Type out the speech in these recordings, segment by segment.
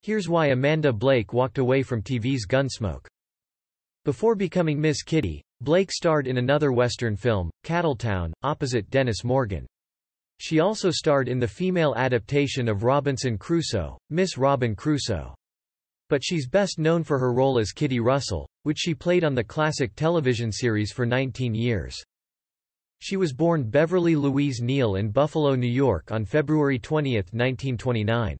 Here's why Amanda Blake walked away from TV's Gunsmoke. Before becoming Miss Kitty, Blake starred in another Western film, Cattletown, opposite Dennis Morgan. She also starred in the female adaptation of Robinson Crusoe, Miss Robin Crusoe. But she's best known for her role as Kitty Russell, which she played on the classic television series for 19 years. She was born Beverly Louise Neal in Buffalo, New York on February 20, 1929.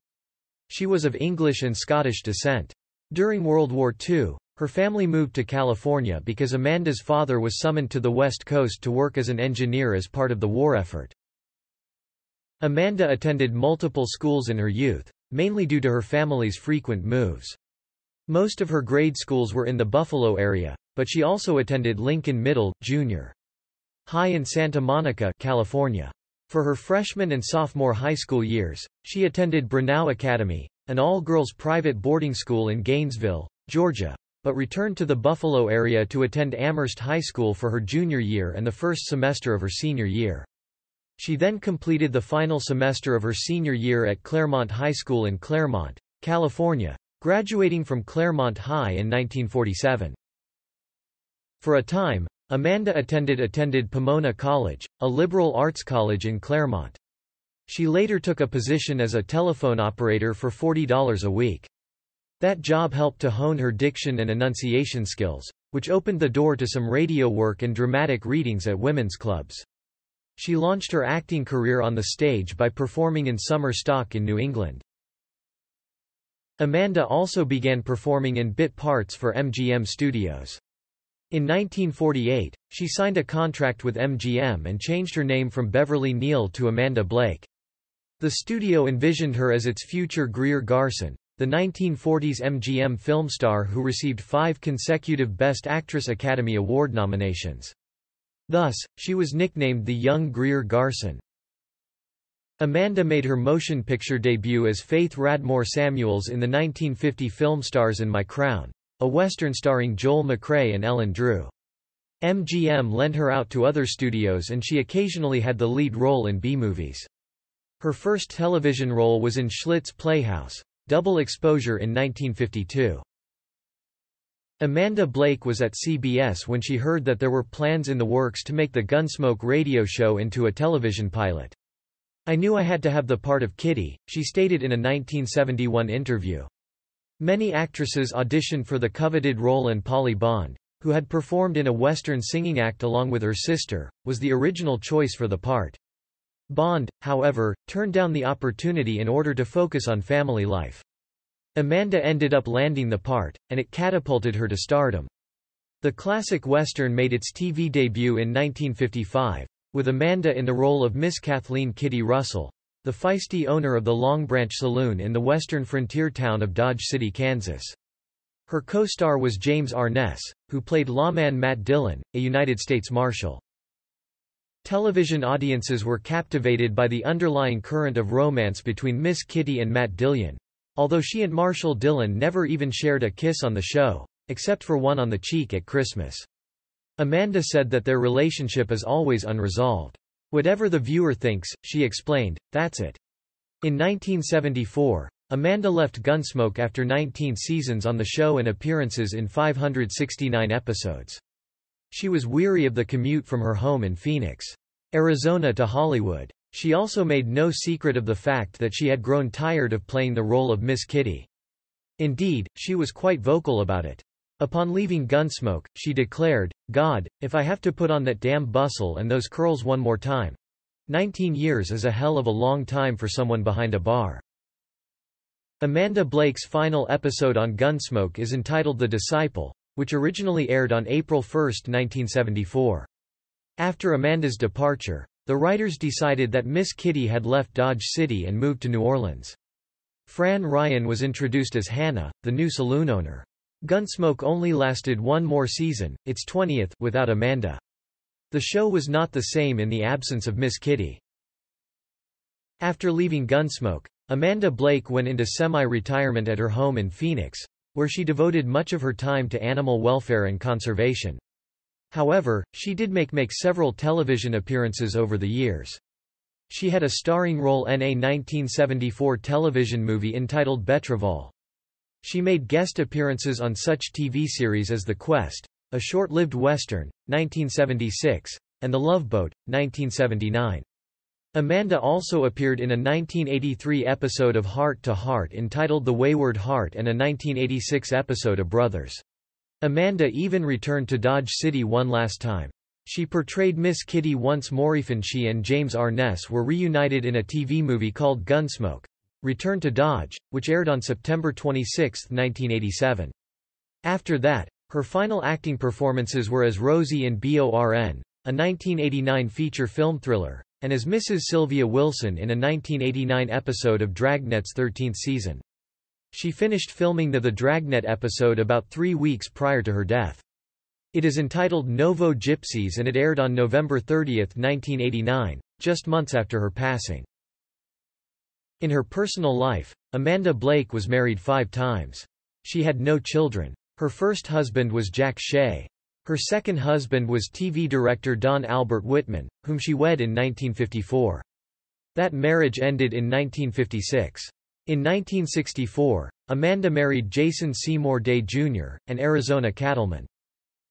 She was of English and Scottish descent. During World War II, her family moved to California because Amanda's father was summoned to the West Coast to work as an engineer as part of the war effort. Amanda attended multiple schools in her youth, mainly due to her family's frequent moves. Most of her grade schools were in the Buffalo area, but she also attended Lincoln Middle, Junior High in Santa Monica, California. For her freshman and sophomore high school years, she attended Brunau Academy, an all-girls private boarding school in Gainesville, Georgia, but returned to the Buffalo area to attend Amherst High School for her junior year and the first semester of her senior year. She then completed the final semester of her senior year at Claremont High School in Claremont, California, graduating from Claremont High in 1947. For a time, Amanda attended Pomona College, a liberal arts college in Claremont. She later took a position as a telephone operator for $40 a week. That job helped to hone her diction and enunciation skills, which opened the door to some radio work and dramatic readings at women's clubs. She launched her acting career on the stage by performing in summer stock in New England. Amanda also began performing in bit parts for MGM Studios. In 1948, she signed a contract with MGM and changed her name from Beverly Neal to Amanda Blake. The studio envisioned her as its future Greer Garson, the 1940s MGM film star who received 5 consecutive Best Actress Academy Award nominations. Thus, she was nicknamed the Young Greer Garson. Amanda made her motion picture debut as Faith Radmore Samuels in the 1950 film Stars in My Crown, a Western starring Joel McCrea and Ellen Drew. MGM lent her out to other studios and she occasionally had the lead role in B-movies. Her first television role was in Schlitz Playhouse, Double Exposure in 1952. Amanda Blake was at CBS when she heard that there were plans in the works to make the Gunsmoke radio show into a television pilot. "I knew I had to have the part of Kitty," she stated in a 1971 interview. Many actresses auditioned for the coveted role, and Polly Bond, who had performed in a Western singing act along with her sister, was the original choice for the part. Bond, however, turned down the opportunity in order to focus on family life. Amanda ended up landing the part, and it catapulted her to stardom. The classic Western made its TV debut in 1955, with Amanda in the role of Miss Kathleen Kitty Russell, the feisty owner of the Long Branch Saloon in the western frontier town of Dodge City, Kansas. Her co-star was James Arness, who played lawman Matt Dillon, a United States Marshal. Television audiences were captivated by the underlying current of romance between Miss Kitty and Matt Dillon, although she and Marshal Dillon never even shared a kiss on the show, except for one on the cheek at Christmas. Amanda said that their relationship is always unresolved. "Whatever the viewer thinks," she explained, "that's it." In 1974, Amanda left Gunsmoke after 19 seasons on the show and appearances in 569 episodes. She was weary of the commute from her home in Phoenix, Arizona to Hollywood. She also made no secret of the fact that she had grown tired of playing the role of Miss Kitty. Indeed, she was quite vocal about it. Upon leaving Gunsmoke, she declared, "God, if I have to put on that damn bustle and those curls one more time. 19 years is a hell of a long time for someone behind a bar." Amanda Blake's final episode on Gunsmoke is entitled The Disciple, which originally aired on April 1, 1974. After Amanda's departure, the writers decided that Miss Kitty had left Dodge City and moved to New Orleans. Fran Ryan was introduced as Hannah, the new saloon owner. Gunsmoke only lasted one more season, its 20th, without Amanda. The show was not the same in the absence of Miss Kitty. After leaving Gunsmoke, Amanda Blake went into semi-retirement at her home in Phoenix, where she devoted much of her time to animal welfare and conservation. However, she did make several television appearances over the years. She had a starring role in a 1974 television movie entitled Betroval. She made guest appearances on such TV series as The Quest, a short-lived Western, 1976, and The Love Boat, 1979. Amanda also appeared in a 1983 episode of Heart to Heart entitled The Wayward Heart and a 1986 episode of Brothers. Amanda even returned to Dodge City one last time. She portrayed Miss Kitty once more. She and James Arness were reunited in a TV movie called Gunsmoke, Return to Dodge, which aired on September 26, 1987. After that, her final acting performances were as Rosie in BORN, a 1989 feature film thriller, and as Mrs. Sylvia Wilson in a 1989 episode of Dragnet's 13th season. She finished filming the Dragnet episode about 3 weeks prior to her death. It is entitled Novo Gypsies and it aired on November 30, 1989, just months after her passing. In her personal life, Amanda Blake was married 5 times. She had no children. Her first husband was Jack Shea. Her second husband was TV director Don Albert Whitman, whom she wed in 1954. That marriage ended in 1956. In 1964, Amanda married Jason Seymour Day Jr., an Arizona cattleman.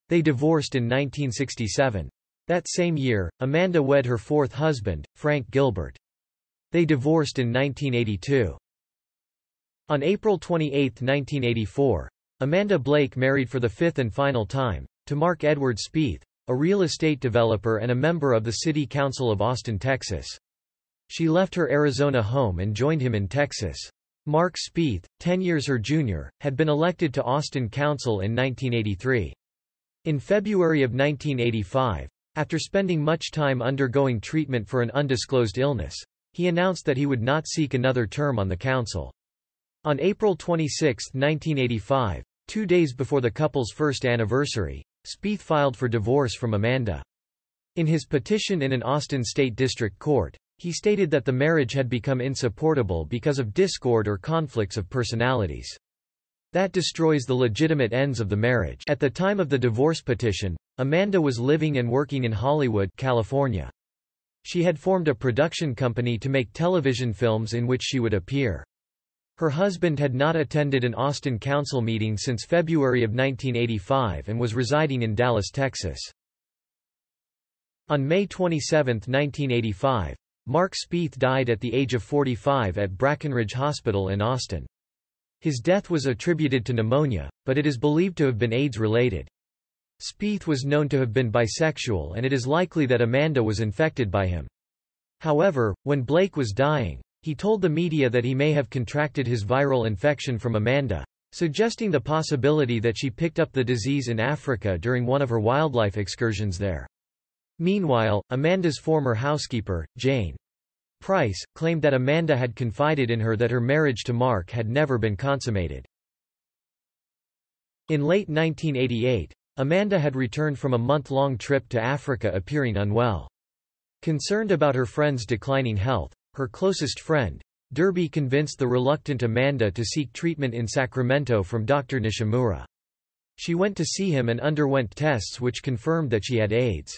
They divorced in 1967. That same year, Amanda wed her 4th husband, Frank Gilbert. They divorced in 1982. On April 28, 1984, Amanda Blake married for the 5th and final time, to Mark Edward Spieth, a real estate developer and a member of the City Council of Austin, Texas. She left her Arizona home and joined him in Texas. Mark Spieth, 10 years her junior, had been elected to Austin Council in 1983. In February of 1985, after spending much time undergoing treatment for an undisclosed illness, he announced that he would not seek another term on the council. On April 26, 1985, 2 days before the couple's first anniversary, Spieth filed for divorce from Amanda. In his petition in an Austin State District Court, he stated that the marriage had become insupportable because of discord or conflicts of personalities. That destroys the legitimate ends of the marriage. At the time of the divorce petition, Amanda was living and working in Hollywood, California. She had formed a production company to make television films in which she would appear. Her husband had not attended an Austin Council meeting since February of 1985 and was residing in Dallas, Texas. On May 27, 1985, Mark Spieth died at the age of 45 at Brackenridge Hospital in Austin. His death was attributed to pneumonia, but it is believed to have been AIDS-related. Spieth was known to have been bisexual and it is likely that Amanda was infected by him. However, when Blake was dying, he told the media that he may have contracted his viral infection from Amanda, suggesting the possibility that she picked up the disease in Africa during one of her wildlife excursions there. Meanwhile, Amanda's former housekeeper, Jane Price, claimed that Amanda had confided in her that her marriage to Mark had never been consummated. In late 1988, Amanda had returned from a month-long trip to Africa appearing unwell. Concerned about her friend's declining health, her closest friend, Derby convinced the reluctant Amanda to seek treatment in Sacramento from Dr. Nishimura. She went to see him and underwent tests which confirmed that she had AIDS.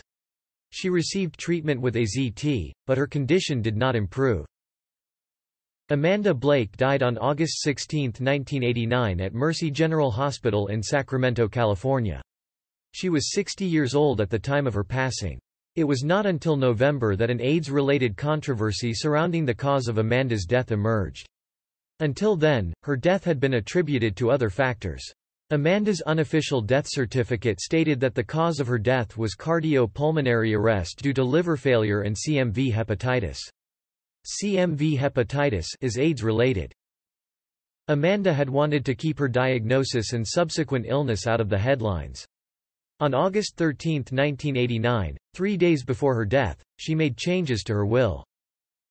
She received treatment with AZT, but her condition did not improve. Amanda Blake died on August 16, 1989 at Mercy General Hospital in Sacramento, California. She was 60 years old at the time of her passing. It was not until November that an AIDS-related controversy surrounding the cause of Amanda's death emerged. Until then, her death had been attributed to other factors. Amanda's unofficial death certificate stated that the cause of her death was cardiopulmonary arrest due to liver failure and CMV hepatitis. CMV hepatitis is AIDS-related. Amanda had wanted to keep her diagnosis and subsequent illness out of the headlines. On August 13, 1989, 3 days before her death, she made changes to her will.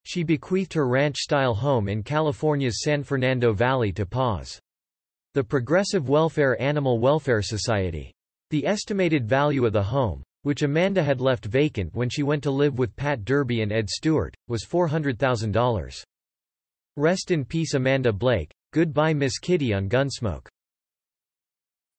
She bequeathed her ranch-style home in California's San Fernando Valley to PAWS, the Progressive Welfare Animal Welfare Society. The estimated value of the home, which Amanda had left vacant when she went to live with Pat Derby and Ed Stewart, was $400,000. Rest in peace Amanda Blake. Goodbye Miss Kitty on Gunsmoke.